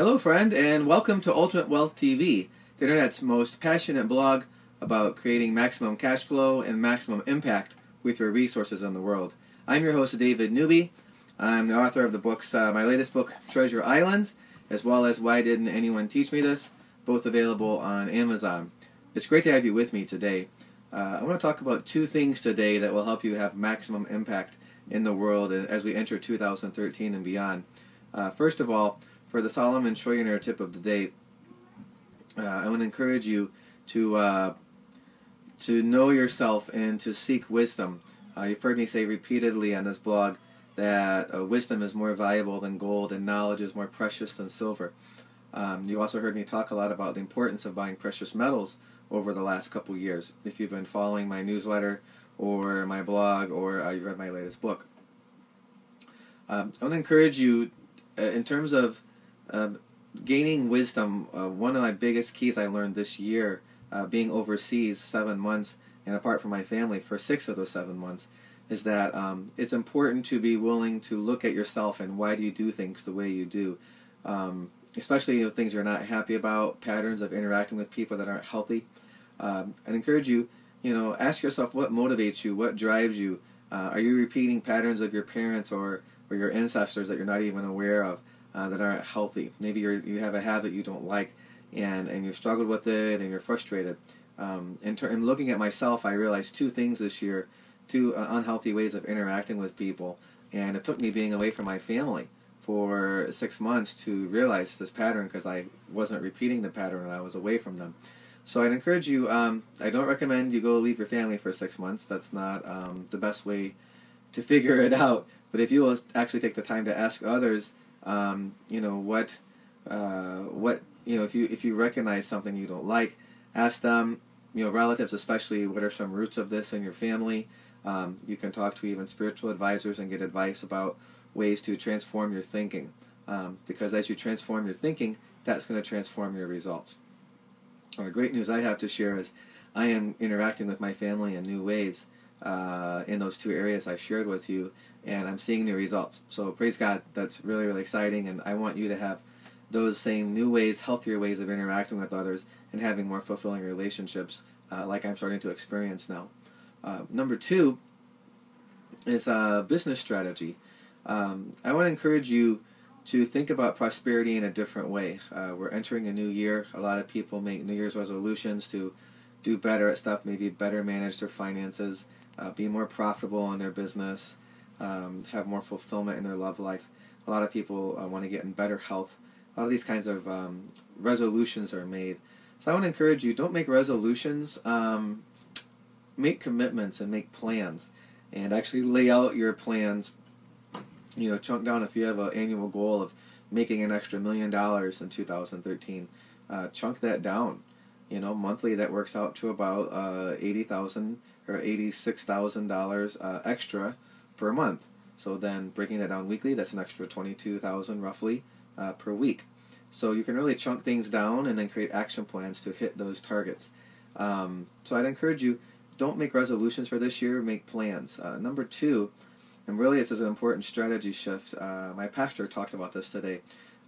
Hello, friend, and welcome to Ultimate Wealth TV, the internet's most passionate blog about creating maximum cash flow and maximum impact with your resources in the world. I'm your host, David Newby. I'm the author of the books, my latest book, Treasure Islands, as well as Why Didn't Anyone Teach Me This, both available on Amazon. It's great to have you with me today. I want to talk about two things today that will help you have maximum impact in the world as we enter 2013 and beyond. First of all, for the Solomon Trillionaire Tip of the day, I want to encourage you to know yourself and to seek wisdom. You've heard me say repeatedly on this blog that wisdom is more valuable than gold and knowledge is more precious than silver. You also heard me talk a lot about the importance of buying precious metals over the last couple years, if you've been following my newsletter or my blog or you've read my latest book. I want to encourage you in terms of gaining wisdom. One of my biggest keys I learned this year, being overseas 7 months and apart from my family for 6 of those 7 months, is that it's important to be willing to look at yourself and why do you do things the way you do. Especially things you're not happy about, patterns of interacting with people that aren't healthy. I'd encourage you, ask yourself what motivates you, what drives you. Are you repeating patterns of your parents or your ancestors that you're not even aware of that aren't healthy? Maybe you have a habit you don't like and you've struggled with it and you're frustrated. In looking at myself, I realized two things this year, two unhealthy ways of interacting with people, and it took me being away from my family for 6 months to realize this pattern because I wasn't repeating the pattern and I was away from them. So I'd encourage you, I don't recommend you go leave your family for 6 months. That's not the best way to figure it out. But if you will actually take the time to ask others, if you recognize something you don't like, ask them, relatives especially, what are some roots of this in your family. You can talk to even spiritual advisors and get advice about ways to transform your thinking. Because as you transform your thinking, that's going to transform your results. The great news I have to share is I am interacting with my family in new ways in those two areas I shared with you, and I'm seeing new results. So praise God, that's really, really exciting, and I want you to have those same new ways, healthier ways of interacting with others and having more fulfilling relationships like I'm starting to experience now. Number two is business strategy. I want to encourage you to think about prosperity in a different way. We're entering a new year. A lot of people make New Year's resolutions to do better at stuff, maybe better manage their finances, be more profitable in their business, have more fulfillment in their love life. A lot of people want to get in better health. A lot of these kinds of resolutions are made. So I want to encourage you, don't make resolutions, make commitments and make plans, and actually lay out your plans. Chunk down if you have an annual goal of making an extra $1 million in 2013. Chunk that down. Monthly that works out to about $80,000 or $86,000 extra per month. So then breaking that down weekly, that's an extra $22,000 roughly per week. So you can really chunk things down and then create action plans to hit those targets. So I'd encourage you, don't make resolutions for this year, make plans. Number two, and really this is an important strategy shift. My pastor talked about this today.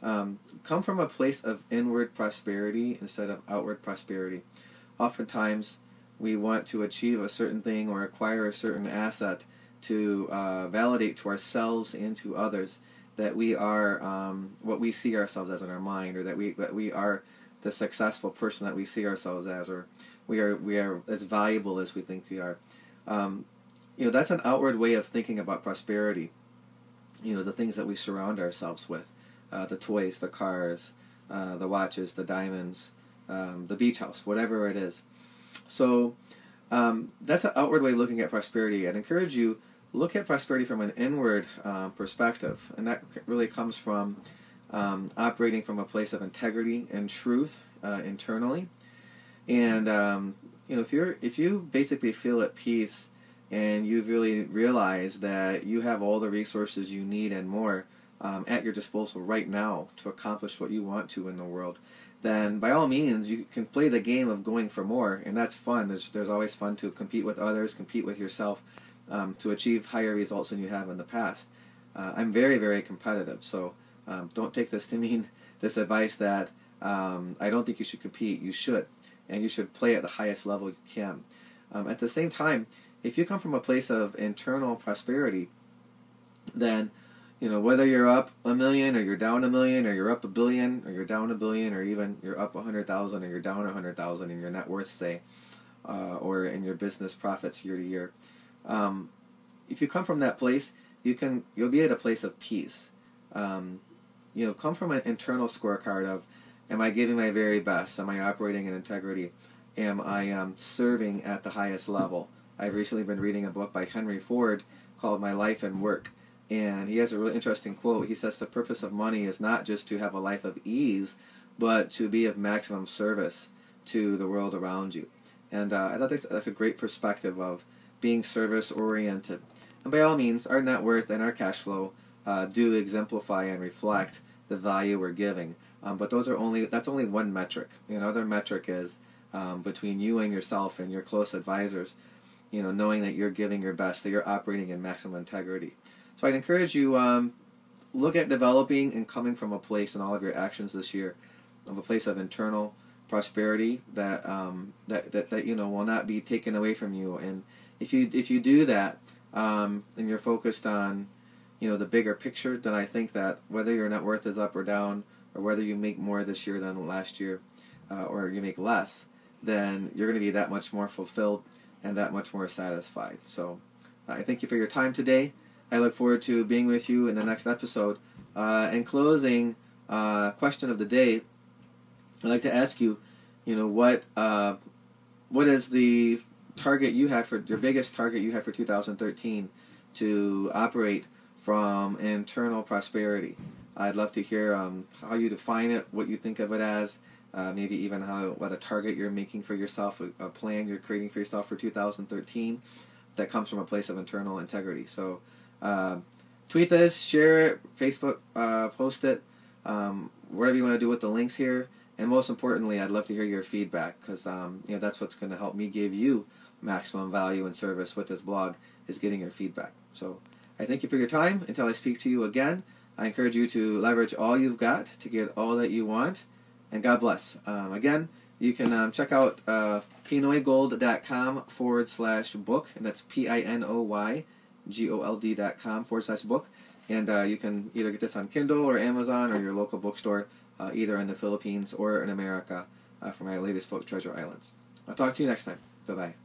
Come from a place of inward prosperity instead of outward prosperity. Oftentimes, we want to achieve a certain thing or acquire a certain asset to validate to ourselves and to others that we are what we see ourselves as in our mind, or that we are the successful person that we see ourselves as, or we are as valuable as we think we are. That's an outward way of thinking about prosperity. The things that we surround ourselves with, the toys, the cars, the watches, the diamonds, the beach house, whatever it is. So that's an outward way of looking at prosperity. I'd encourage you, look at prosperity from an inward perspective, and that really comes from operating from a place of integrity and truth internally. And if you basically feel at peace and you really realize that you have all the resources you need and more at your disposal right now to accomplish what you want to in the world, then by all means you can play the game of going for more, and that's fun. There's always fun to compete with others, compete with yourself to achieve higher results than you have in the past. I'm very, very competitive, so Don't take this to mean this advice that I don't think you should compete. You should, and you should play at the highest level you can. At the same time, if you come from a place of internal prosperity, then whether you're up $1 million or you're down $1 million or you're up $1 billion or you're down $1 billion or even you're up 100,000 or you're down 100,000 in your net worth, say, or in your business profits year to year, if you come from that place, you'll be at a place of peace. Come from an internal scorecard of, am I giving my very best? Am I operating in integrity? Am I serving at the highest level? I've recently been reading a book by Henry Ford called My Life and Work. And he has a really interesting quote. He says the purpose of money is not just to have a life of ease, but to be of maximum service to the world around you. And I thought that's a great perspective of being service-oriented. And by all means, our net worth and our cash flow do exemplify and reflect the value we're giving. But that's only one metric. Another metric is between you and yourself and your close advisors, knowing that you're giving your best, that you're operating in maximum integrity. So I'd encourage you, look at developing and coming from a place in all of your actions this year of a place of internal prosperity that will not be taken away from you. And if you do that, and you're focused on the bigger picture, then I think that whether your net worth is up or down, or whether you make more this year than last year, or you make less, then you're going to be that much more fulfilled and that much more satisfied. So I thank you for your time today. I look forward to being with you in the next episode. In closing, question of the day, I'd like to ask you, what is the target you have your biggest target you have for 2013 to operate from internal prosperity? I'd love to hear how you define it, what you think of it as, maybe even what a target you're making for yourself, a plan you're creating for yourself for 2013 that comes from a place of internal integrity. So tweet this, share it, Facebook, post it, whatever you want to do with the links here. And most importantly, I'd love to hear your feedback, because that's what's going to help me give you maximum value and service with this blog, is getting your feedback. So I thank you for your time. Until I speak to you again, I encourage you to leverage all you've got to get all that you want. And God bless. Again, you can check out pinoygold.com/book, and that's PINOYGOLD.com/book. And you can either get this on Kindle or Amazon or your local bookstore, either in the Philippines or in America, for my latest book, Treasure Islands. I'll talk to you next time. Bye-bye.